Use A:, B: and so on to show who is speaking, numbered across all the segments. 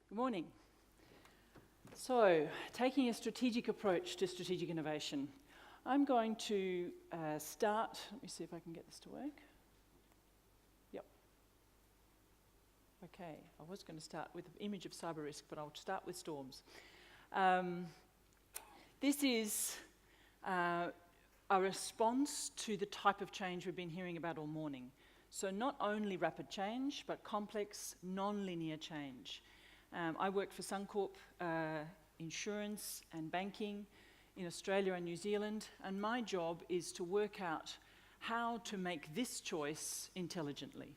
A: Good morning. So, taking a strategic approach to strategic innovation. I'm going to start, let me see if I can get this to work. Yep. Okay, I was going to start with an image of cyber risk, but I'll start with storms. This is a response to the type of change we've been hearing about all morning. So not only rapid change, but complex, non-linear change. I worked for Suncorp insurance and banking in Australia and New Zealand, and my job is to work out how to make this choice intelligently.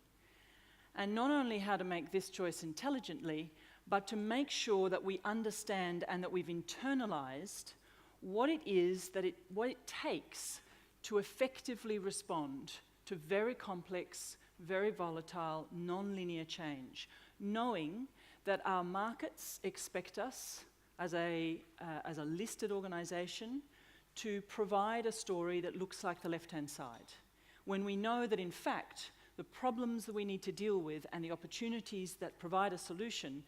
A: And not only how to make this choice intelligently, but to make sure that we understand and that we've internalized what it is what it takes to effectively respond to very complex, very volatile, non-linear change, knowing that our markets expect us as a listed organisation to provide a story that looks like the left-hand side, when we know that in fact the problems that we need to deal with and the opportunities that provide a solution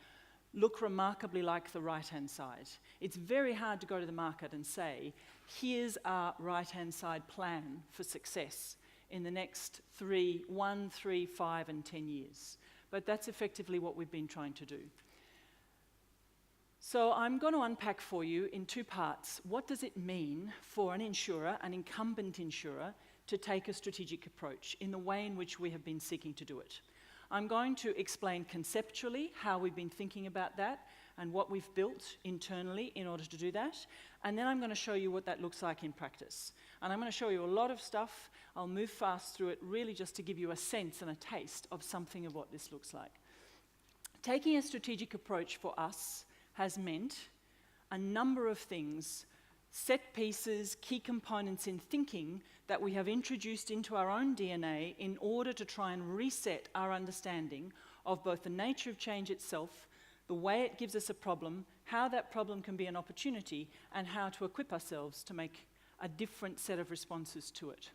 A: look remarkably like the right-hand side. It's very hard to go to the market and say, here's our right-hand side plan for success in the next 1, 3, 5 and 10 years. But that's effectively what we've been trying to do. So I'm going to unpack for you in two parts. What does it mean for an insurer, an incumbent insurer, to take a strategic approach in the way in which we have been seeking to do it? I'm going to explain conceptually how we've been thinking about that and what we've built internally in order to do that. And then I'm going to show you what that looks like in practice. And I'm going to show you a lot of stuff. I'll move fast through it, really just to give you a sense and a taste of something of what this looks like. Taking a strategic approach for us has meant a number of things, set pieces, key components in thinking that we have introduced into our own DNA in order to try and reset our understanding of both the nature of change itself, the way it gives us a problem, how that problem can be an opportunity, and how to equip ourselves to make a different set of responses to it.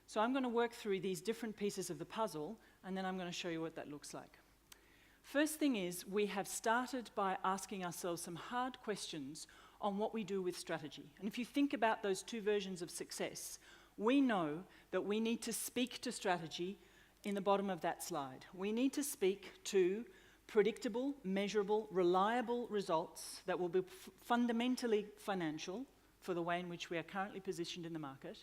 A: So I'm going to work through these different pieces of the puzzle, and then I'm going to show you what that looks like. First thing is, we have started by asking ourselves some hard questions on what we do with strategy. And if you think about those two versions of success, we know that we need to speak to strategy in the bottom of that slide. We need to speak to predictable, measurable, reliable results that will be fundamentally financial for the way in which we are currently positioned in the market.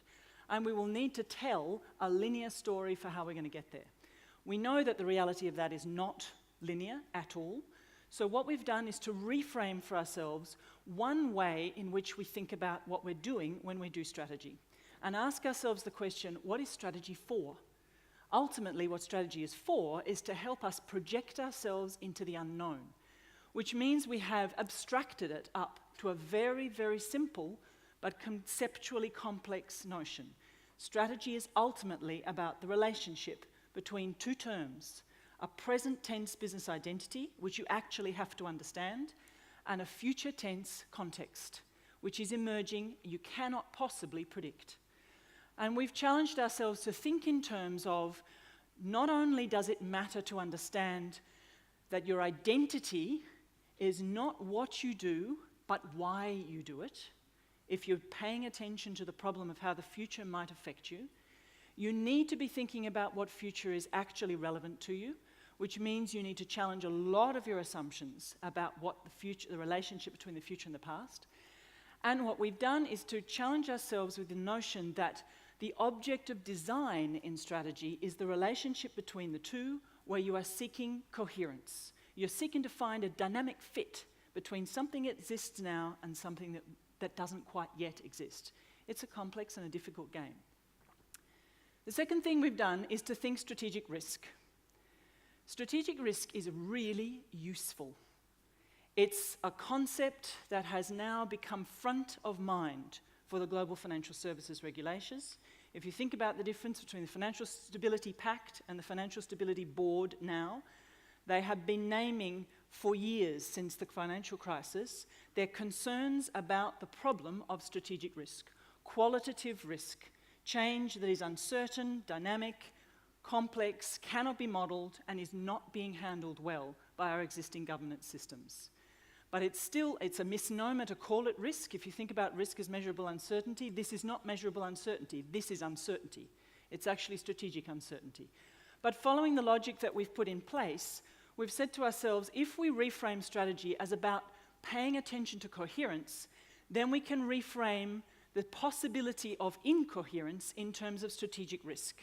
A: And we will need to tell a linear story for how we're going to get there. We know that the reality of that is not linear at all. So what we've done is to reframe for ourselves one way in which we think about what we're doing when we do strategy, and ask ourselves the question, what is strategy for? Ultimately, what strategy is for is to help us project ourselves into the unknown, which means we have abstracted it up to a very, very simple but conceptually complex notion. Strategy is ultimately about the relationship between two terms: a present tense business identity, which you actually have to understand, and a future tense context, which is emerging, you cannot possibly predict. And we've challenged ourselves to think in terms of, not only does it matter to understand that your identity is not what you do, but why you do it. If you're paying attention to the problem of how the future might affect you, you need to be thinking about what future is actually relevant to you, which means you need to challenge a lot of your assumptions about what the relationship between the future and the past. And what we've done is to challenge ourselves with the notion that the object of design in strategy is the relationship between the two, where you are seeking coherence. You're seeking to find a dynamic fit between something that exists now and something that doesn't quite yet exist. It's a complex and a difficult game. The second thing we've done is to think strategic risk. Strategic risk is really useful. It's a concept that has now become front of mind for the global financial services regulators. If you think about the difference between the Financial Stability Pact and the Financial Stability Board now, they have been naming for years since the financial crisis their concerns about the problem of strategic risk, qualitative risk, change that is uncertain, dynamic, complex, cannot be modelled, and is not being handled well by our existing governance systems. But it's a misnomer to call it risk. If you think about risk as measurable uncertainty, this is not measurable uncertainty, this is uncertainty. It's actually strategic uncertainty. But following the logic that we've put in place, we've said to ourselves, if we reframe strategy as about paying attention to coherence, then we can reframe the possibility of incoherence in terms of strategic risk.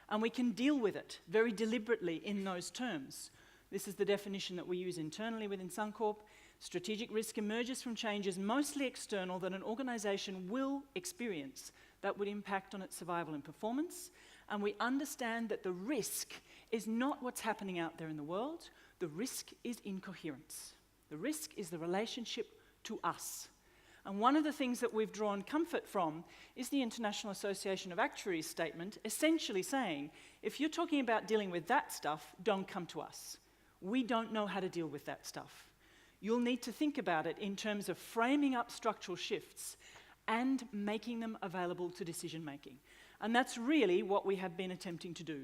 A: And we can deal with it very deliberately in those terms. This is the definition that we use internally within Suncorp. Strategic risk emerges from changes mostly external that an organisation will experience that would impact on its survival and performance. And we understand that the risk is not what's happening out there in the world. The risk is incoherence. The risk is the relationship to us. And one of the things that we've drawn comfort from is the International Association of Actuaries statement, essentially saying, if you're talking about dealing with that stuff, don't come to us. We don't know how to deal with that stuff. You'll need to think about it in terms of framing up structural shifts and making them available to decision making. And that's really what we have been attempting to do.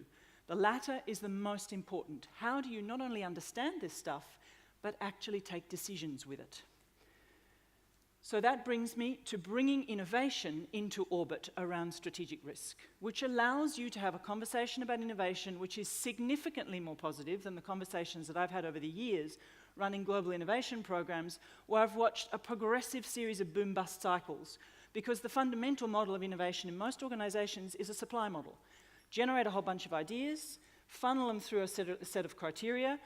A: The latter is the most important. How do you not only understand this stuff, but actually take decisions with it? So that brings me to bringing innovation into orbit around strategic risk, which allows you to have a conversation about innovation which is significantly more positive than the conversations that I've had over the years running global innovation programs, where I've watched a progressive series of boom-bust cycles, because the fundamental model of innovation in most organizations is a supply model. Generate a whole bunch of ideas, funnel them through a set of criteria.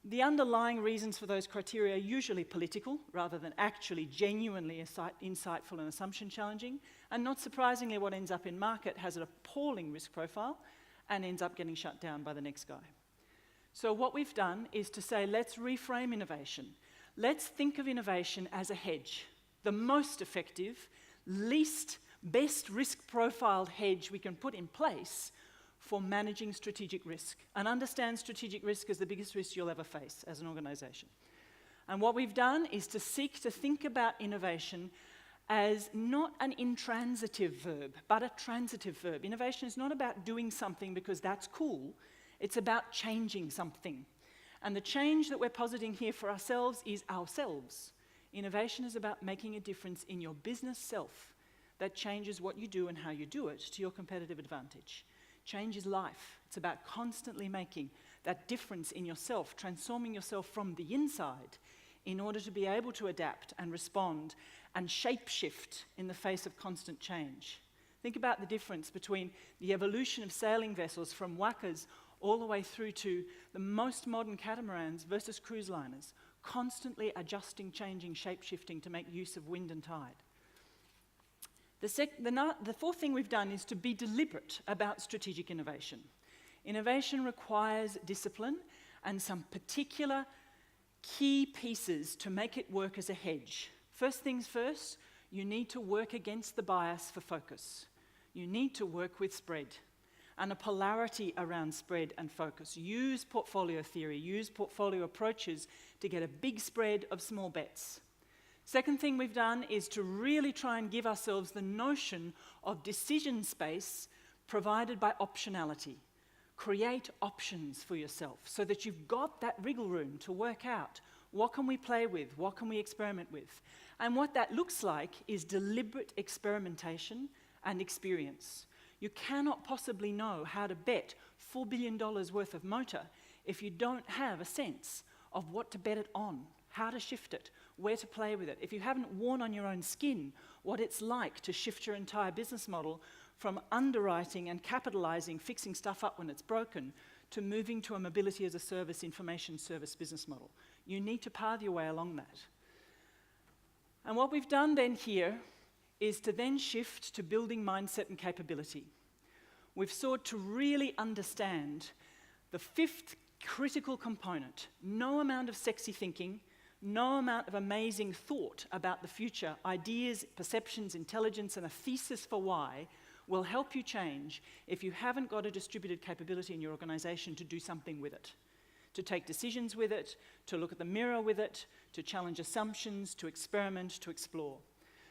A: The underlying reasons for those criteria are usually political, rather than actually genuinely insightful and assumption challenging. And not surprisingly, what ends up in market has an appalling risk profile and ends up getting shut down by the next guy. So what we've done is to say, let's reframe innovation. Let's think of innovation as a hedge, the most effective, best risk profiled hedge we can put in place for managing strategic risk, and understand strategic risk as the biggest risk you'll ever face as an organisation. And what we've done is to seek to think about innovation as not an intransitive verb, but a transitive verb. Innovation is not about doing something because that's cool, it's about changing something. And the change that we're positing here for ourselves is ourselves. Innovation is about making a difference in your business self that changes what you do and how you do it to your competitive advantage. Change is life. It's about constantly making that difference in yourself, transforming yourself from the inside in order to be able to adapt and respond and shape-shift in the face of constant change. Think about the difference between the evolution of sailing vessels from whackers all the way through to the most modern catamarans versus cruise liners, constantly adjusting, changing, shape-shifting to make use of wind and tide. The fourth thing we've done is to be deliberate about strategic innovation. Innovation requires discipline and some particular key pieces to make it work as a hedge. First things first, you need to work against the bias for focus. You need to work with spread and a polarity around spread and focus. Use portfolio theory, use portfolio approaches to get a big spread of small bets. Second thing we've done is to really try and give ourselves the notion of decision space provided by optionality. Create options for yourself so that you've got that wriggle room to work out what can we play with, what can we experiment with. And what that looks like is deliberate experimentation and experience. You cannot possibly know how to bet $4 billion worth of motor if you don't have a sense of what to bet it on, how to shift it, where to play with it. If you haven't worn on your own skin what it's like to shift your entire business model from underwriting and capitalizing, fixing stuff up when it's broken, to moving to a mobility as a service, information service business model. You need to path your way along that. And what we've done then here is to then shift to building mindset and capability. We've sought to really understand the fifth critical component. No amount of sexy thinking, no amount of amazing thought about the future, ideas, perceptions, intelligence, and a thesis for why will help you change if you haven't got a distributed capability in your organization to do something with it, to take decisions with it, to look at the mirror with it, to challenge assumptions, to experiment, to explore.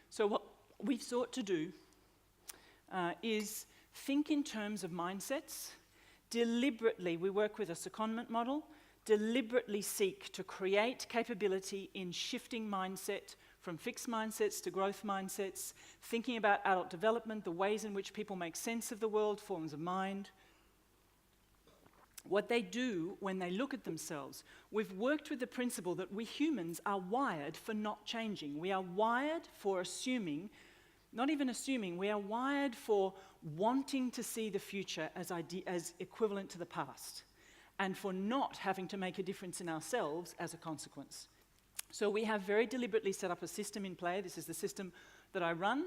A: So what we've sought to do is think in terms of mindsets. Deliberately, we work with a secondment model. deliberately seek to create capability in shifting mindset from fixed mindsets to growth mindsets, thinking about adult development, the ways in which people make sense of the world, forms of mind. What they do when they look at themselves, we've worked with the principle that we humans are wired for not changing. We are wired for assuming, not even assuming, we are wired for wanting to see the future as equivalent to the past, and for not having to make a difference in ourselves as a consequence. So we have very deliberately set up a system in play. This is the system that I run,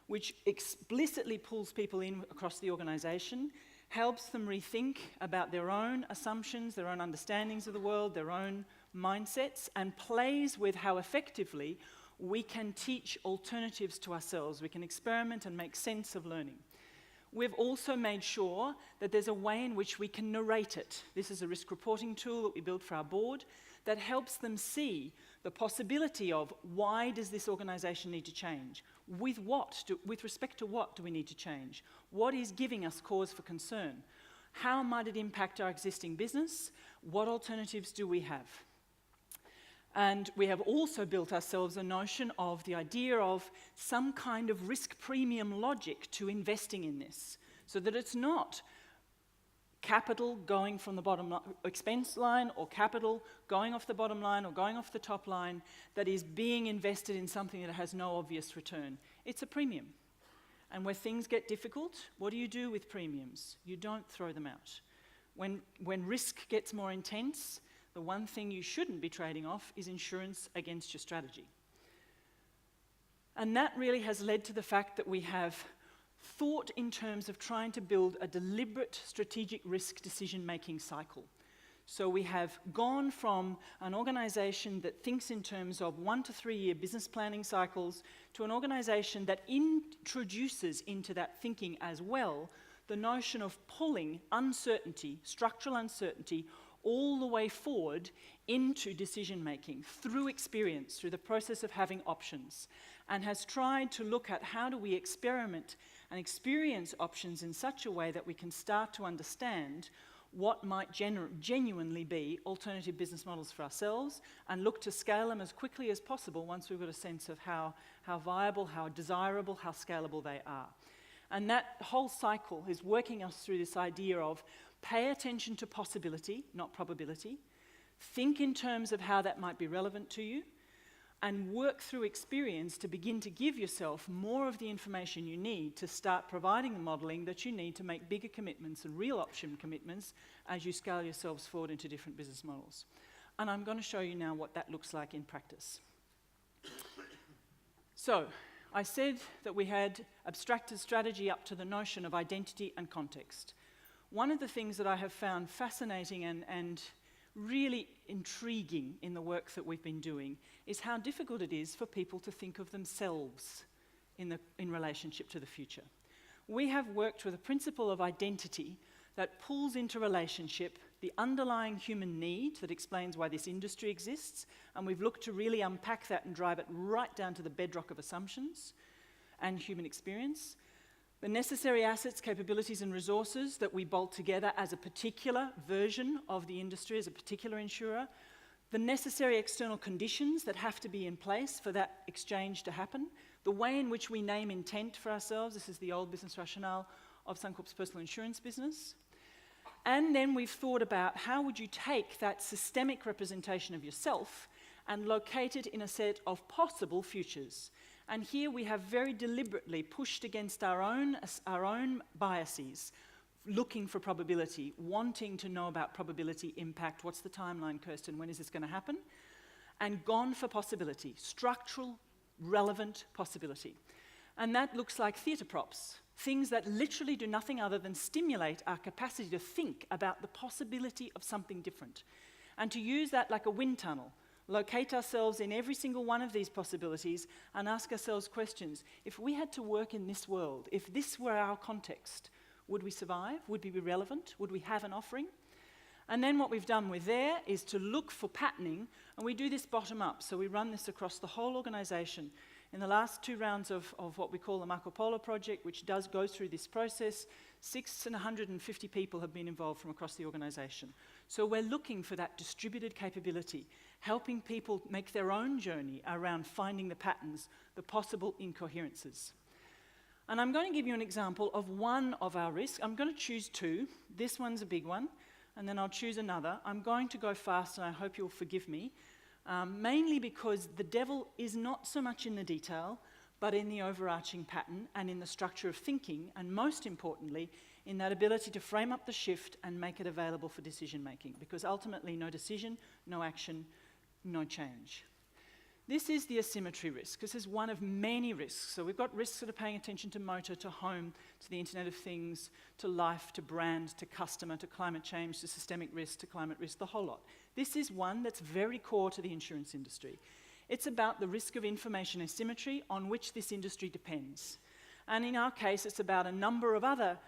A: which explicitly pulls people in across the organisation, helps them rethink about their own assumptions, their own understandings of the world, their own mindsets, and plays with how effectively we can teach alternatives to ourselves. We can experiment and make sense of learning. We've also made sure that there's a way in which we can narrate it. This is a risk reporting tool that we built for our board that helps them see the possibility of why does this organisation need to change? With respect to what do we need to change? What is giving us cause for concern? How might it impact our existing business? What alternatives do we have? And we have also built ourselves a notion of the idea of some kind of risk premium logic to investing in this, so that it's not capital going from the bottom expense line, or capital going off the bottom line or going off the top line that is being invested in something that has no obvious return. It's a premium. And where things get difficult, what do you do with premiums? You don't throw them out. When risk gets more intense, the one thing you shouldn't be trading off is insurance against your strategy. And that really has led to the fact that we have thought in terms of trying to build a deliberate strategic risk decision-making cycle. So we have gone from an organisation that thinks in terms of 1 to 3 year business planning cycles to an organisation that introduces into that thinking as well the notion of pulling uncertainty, structural uncertainty, all the way forward into decision-making through experience, through the process of having options, and has tried to look at how do we experiment and experience options in such a way that we can start to understand what might genuinely be alternative business models for ourselves, and look to scale them as quickly as possible once we've got a sense of how viable, how desirable, how scalable they are. And that whole cycle is working us through this idea of pay attention to possibility, not probability, think in terms of how that might be relevant to you, and work through experience to begin to give yourself more of the information you need to start providing the modelling that you need to make bigger commitments and real option commitments as you scale yourselves forward into different business models. And I'm going to show you now what that looks like in practice. So, I said that we had abstracted strategy up to the notion of identity and context. One of the things that I have found fascinating and really intriguing in the work that we've been doing is how difficult it is for people to think of themselves in relationship to the future. We have worked with a principle of identity that pulls into relationship the underlying human need that explains why this industry exists, and we've looked to really unpack that and drive it right down to the bedrock of assumptions and human experience. The necessary assets, capabilities and resources that we bolt together as a particular version of the industry, as a particular insurer. The necessary external conditions that have to be in place for that exchange to happen. The way in which we name intent for ourselves. This is the old business rationale of Suncorp's personal insurance business. And then we've thought about how would you take that systemic representation of yourself and locate it in a set of possible futures. And here we have very deliberately pushed against our own biases, looking for probability, wanting to know about probability impact. What's the timeline, Kirsten? When is this going to happen? And gone for possibility, structural, relevant possibility. And that looks like theatre props, things that literally do nothing other than stimulate our capacity to think about the possibility of something different. And to use that like a wind tunnel. Locate ourselves in every single one of these possibilities and ask ourselves questions. If we had to work in this world, if this were our context, would we survive? Would we be relevant? Would we have an offering? And then what we've done with there is to look for patterning, and we do this bottom up. So we run this across the whole organisation. In the last 2 rounds of what we call the Marco Polo project, which does go through this process, 650 people have been involved from across the organisation. So we're looking for that distributed capability, helping people make their own journey around finding the patterns, the possible incoherences. And I'm going to give you an example of one of our risks. I'm going to choose 2. This one's a big one, and then I'll choose another. I'm going to go fast, and I hope you'll forgive me, mainly because the devil is not so much in the detail, but in the overarching pattern and in the structure of thinking, and most importantly, in that ability to frame up the shift and make it available for decision making, because ultimately no decision, no action, no change. This is the asymmetry risk. This is one of many risks. So we've got risks that are paying attention to motor, to home, to the Internet of Things, to life, to brand, to customer, to climate change, to systemic risk, to climate risk, the whole lot. This is one that's very core to the insurance industry. It's about the risk of information asymmetry on which this industry depends. And in our case, it's about a number of other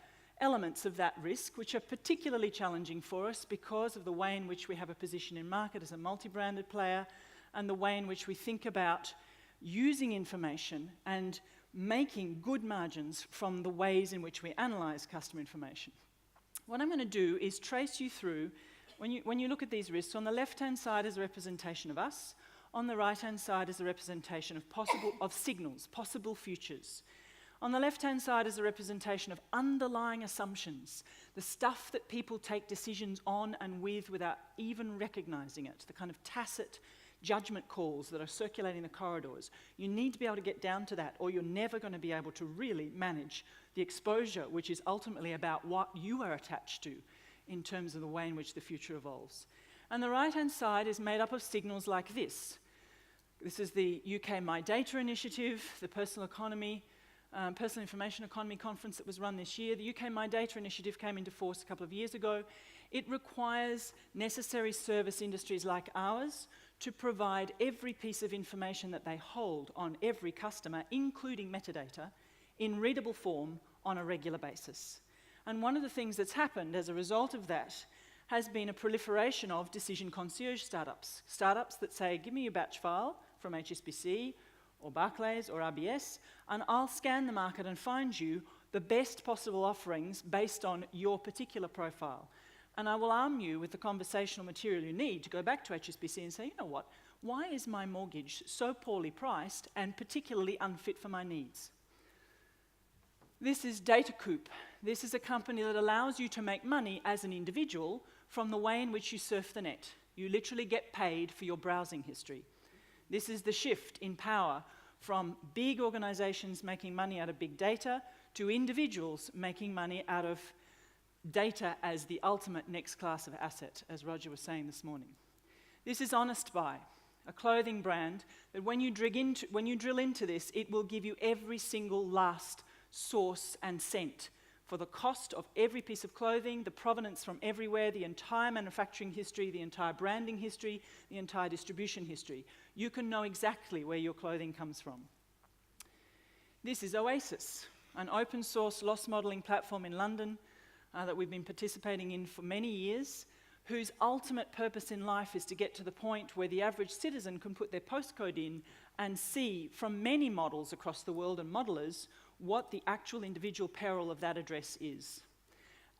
A: elements of that risk, which are particularly challenging for us because of the way in which we have a position in market as a multi-branded player, and the way in which we think about using information and making good margins from the ways in which we analyse customer information. What I'm going to do is trace you through, when you look at these risks, on the left-hand side is a representation of us, on the right-hand side is a representation of signals, possible futures. On the left-hand side is a representation of underlying assumptions, the stuff that people take decisions on and with without even recognising it, the kind of tacit judgment calls that are circulating the corridors. You need to be able to get down to that, or you're never going to be able to really manage the exposure, which is ultimately about what you are attached to in terms of the way in which the future evolves. And the right-hand side is made up of signals like this. This is the UK My Data initiative, the personal information economy conference that was run this year. The UK My Data initiative came into force a couple of years ago. It requires necessary service industries like ours to provide every piece of information that they hold on every customer, including metadata, in readable form on a regular basis. And one of the things that's happened as a result of that has been a proliferation of decision concierge startups. Startups that say, give me your batch file from HSBC or Barclays or RBS, and I'll scan the market and find you the best possible offerings based on your particular profile. And I will arm you with the conversational material you need to go back to HSBC and say, you know what, why is my mortgage so poorly priced and particularly unfit for my needs? This is DataCoop. This is a company that allows you to make money as an individual from the way in which you surf the net. You literally get paid for your browsing history. This is the shift in power from big organizations making money out of big data to individuals making money out of data as the ultimate next class of asset, as Roger was saying this morning. This is Honest Buy, a clothing brand that when you drill into this, it will give you every single last source and cent for the cost of every piece of clothing, the provenance from everywhere, the entire manufacturing history, the entire branding history, the entire distribution history. You can know exactly where your clothing comes from. This is Oasis, an open source loss modelling platform in London that we've been participating in for many years, whose ultimate purpose in life is to get to the point where the average citizen can put their postcode in and see from many models across the world and modelers what the actual individual peril of that address is.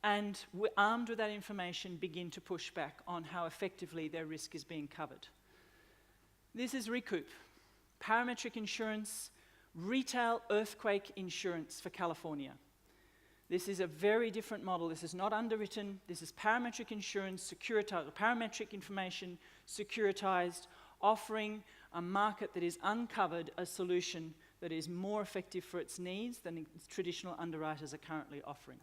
A: And we're armed with that information, begin to push back on how effectively their risk is being covered. This is Recoup, parametric insurance, retail earthquake insurance for California. This is a very different model. This is not underwritten. This is parametric insurance, securitized, parametric information, securitized, offering a market that is uncovered a solution that is more effective for its needs than traditional underwriters are currently offering.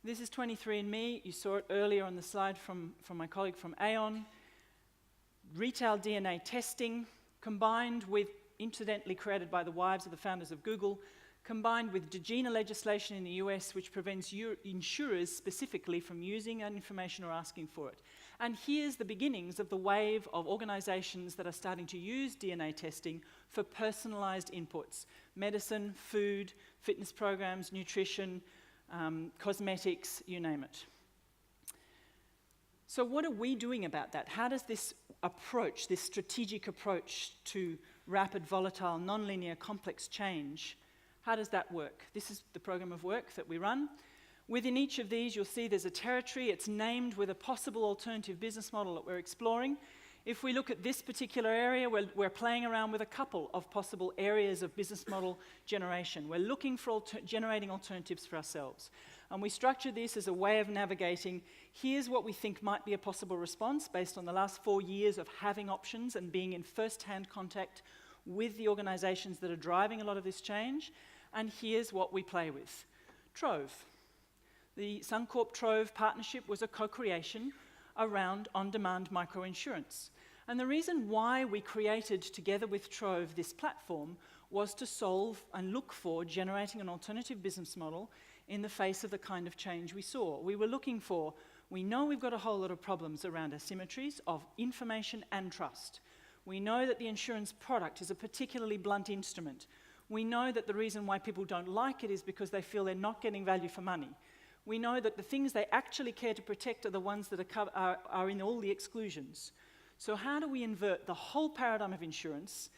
A: This is 23andMe. You saw it earlier on the slide from my colleague from Aon. Retail DNA testing, combined with, incidentally created by the wives of the founders of Google, combined with DGENA legislation in the US, which prevents insurers specifically from using that information or asking for it. And here's the beginnings of the wave of organizations that are starting to use DNA testing for personalized inputs: medicine, food, fitness programs, nutrition, cosmetics, you name it. So what are we doing about that? How does this approach, this strategic approach to rapid, volatile, non-linear, complex change, how does that work? This is the program of work that we run. Within each of these, you'll see there's a territory. It's named with a possible alternative business model that we're exploring. If we look at this particular area, we're playing around with a couple of possible areas of business model generation. We're looking for generating alternatives for ourselves. And we structure this as a way of navigating, here's what we think might be a possible response based on the last 4 years of having options and being in first-hand contact with the organisations that are driving a lot of this change. And here's what we play with. Trove. The Suncorp Trove partnership was a co-creation around on-demand microinsurance. And the reason why we created, together with Trove, this platform was to solve and look for generating an alternative business model in the face of the kind of change we saw. We were looking for, we know we've got a whole lot of problems around asymmetries of information and trust. We know that the insurance product is a particularly blunt instrument. We know that the reason why people don't like it is because they feel they're not getting value for money. We know that the things they actually care to protect are the ones that are in all the exclusions. So how do we invert the whole paradigm of insurance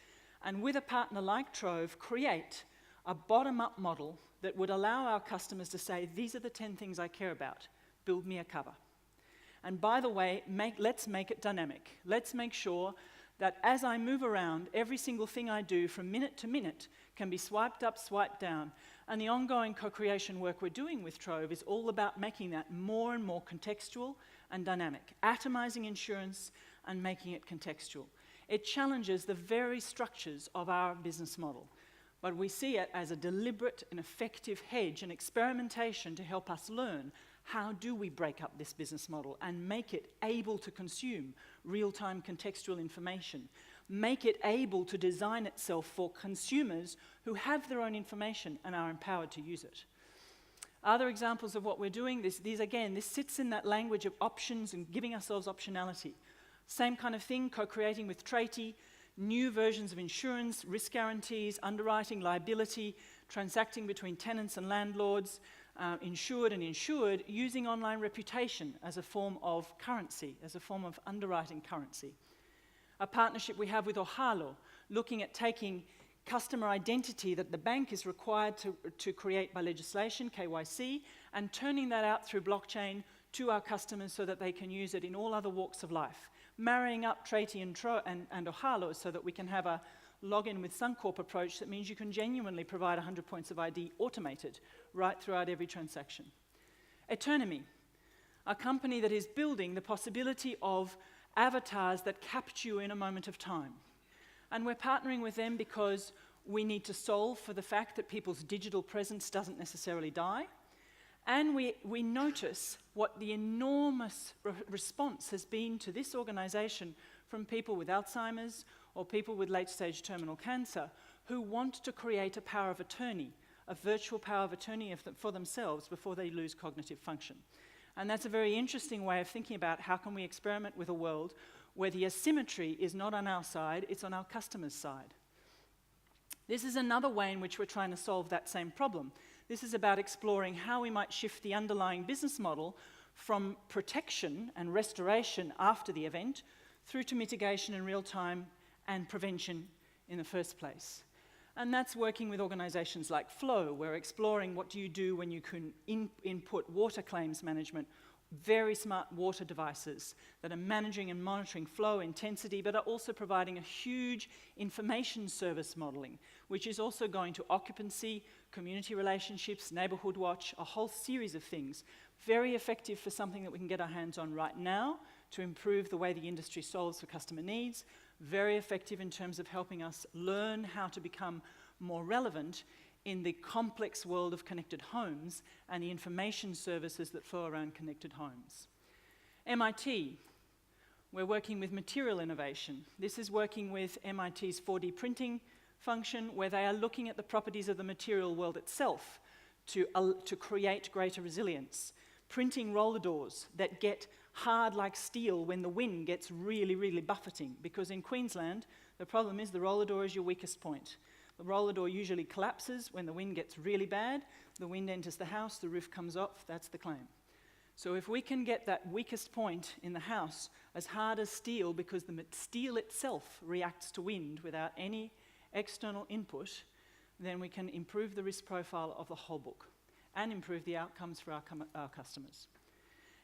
A: and, with a partner like Trove, create a bottom-up model that would allow our customers to say, these are the 10 things I care about, build me a cover. And by the way, let's make it dynamic. Let's make sure that as I move around, every single thing I do from minute to minute can be swiped up, swiped down. And the ongoing co-creation work we're doing with Trove is all about making that more and more contextual and dynamic, atomizing insurance and making it contextual. It challenges the very structures of our business model, but we see it as a deliberate and effective hedge and experimentation to help us learn how do we break up this business model and make it able to consume real-time contextual information, make it able to design itself for consumers who have their own information and are empowered to use it. Other examples of what we're doing, this sits in that language of options and giving ourselves optionality. Same kind of thing, co-creating with Traity, new versions of insurance, risk guarantees, underwriting, liability, transacting between tenants and landlords, insured and insured, using online reputation as a form of currency, as a form of underwriting currency. A partnership we have with Ohalo, looking at taking customer identity that the bank is required to create by legislation, KYC, and turning that out through blockchain to our customers so that they can use it in all other walks of life. Marrying up Traity and Ohalo so that we can have a login with Suncorp approach that means you can genuinely provide 100 points of ID automated right throughout every transaction. Eternomy, a company that is building the possibility of avatars that capture you in a moment of time. And we're partnering with them because we need to solve for the fact that people's digital presence doesn't necessarily die. And we notice what the enormous response has been to this organisation from people with Alzheimer's or people with late-stage terminal cancer who want to create a power of attorney, a virtual power of attorney for themselves before they lose cognitive function. And that's a very interesting way of thinking about how can we experiment with a world where the asymmetry is not on our side, it's on our customer's side. This is another way in which we're trying to solve that same problem. This is about exploring how we might shift the underlying business model from protection and restoration after the event through to mitigation in real time and prevention in the first place. And that's working with organisations like Flow. We're exploring what do you do when you can input water claims management, very smart water devices that are managing and monitoring flow intensity, but are also providing a huge information service modelling, which is also going to occupancy, community relationships, neighbourhood watch, a whole series of things. Very effective for something that we can get our hands on right now to improve the way the industry solves for customer needs. Very effective in terms of helping us learn how to become more relevant in the complex world of connected homes and the information services that flow around connected homes. MIT, we're working with material innovation. This is working with MIT's 4D printing function, where they are looking at the properties of the material world itself to create greater resilience. Printing roller doors that get hard like steel when the wind gets really, really buffeting, because in Queensland, the problem is the roller door is your weakest point. The roller door usually collapses when the wind gets really bad. The wind enters the house, the roof comes off, that's the claim. So if we can get that weakest point in the house as hard as steel, because the steel itself reacts to wind without any external input, then we can improve the risk profile of the whole book and improve the outcomes for our customers.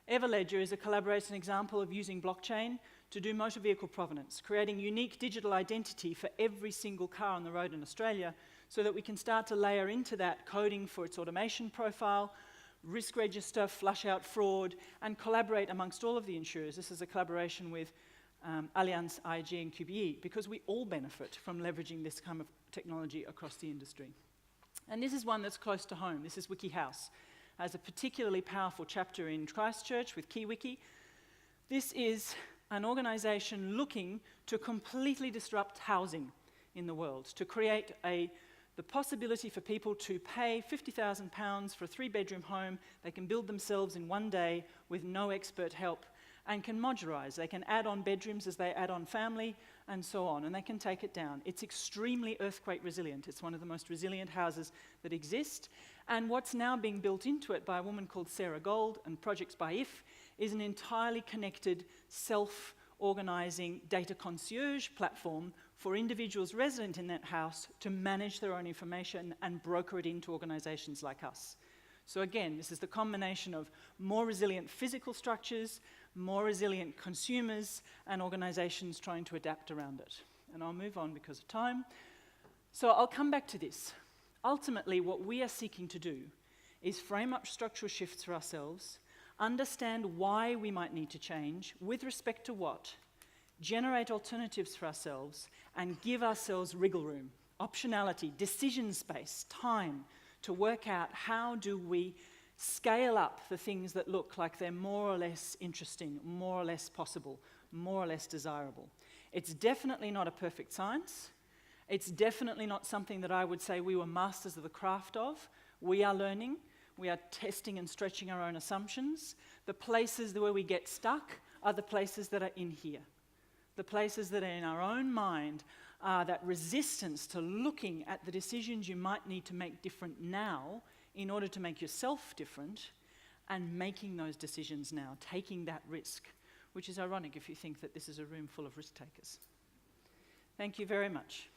A: Everledger is a collaboration example of using blockchain to do motor vehicle provenance, creating unique digital identity for every single car on the road in Australia, so that we can start to layer into that coding for its automation profile, risk register, flush out fraud, and collaborate amongst all of the insurers. This is a collaboration with Allianz, IG, and QBE, because we all benefit from leveraging this kind of technology across the industry. And this is one that's close to home. This is WikiHouse. Has a particularly powerful chapter in Christchurch with KeyWiki. This is an organisation looking to completely disrupt housing in the world, to create the possibility for people to pay £50,000 for a 3-bedroom home. They can build themselves in one day with no expert help, and can modularise. They can add on bedrooms as they add on family, and so on, and they can take it down. It's extremely earthquake resilient. It's one of the most resilient houses that exist, and what's now being built into it by a woman called Sarah Gold and Projects by IF is an entirely connected, self-organising data concierge platform for individuals resident in that house to manage their own information and broker it into organisations like us. So again, this is the combination of more resilient physical structures, more resilient consumers, and organisations trying to adapt around it. And I'll move on because of time. So I'll come back to this. Ultimately, what we are seeking to do is frame up structural shifts for ourselves, understand why we might need to change, with respect to what, generate alternatives for ourselves, and give ourselves wriggle room, optionality, decision space, time, to work out how do we scale up the things that look like they're more or less interesting, more or less possible, more or less desirable. It's definitely not a perfect science. It's definitely not something that I would say we were masters of the craft of. We are learning. We are testing and stretching our own assumptions. The places where we get stuck are the places that are in here. The places that are in our own mind are that resistance to looking at the decisions you might need to make different now in order to make yourself different, and making those decisions now, taking that risk, which is ironic if you think that this is a room full of risk takers. Thank you very much.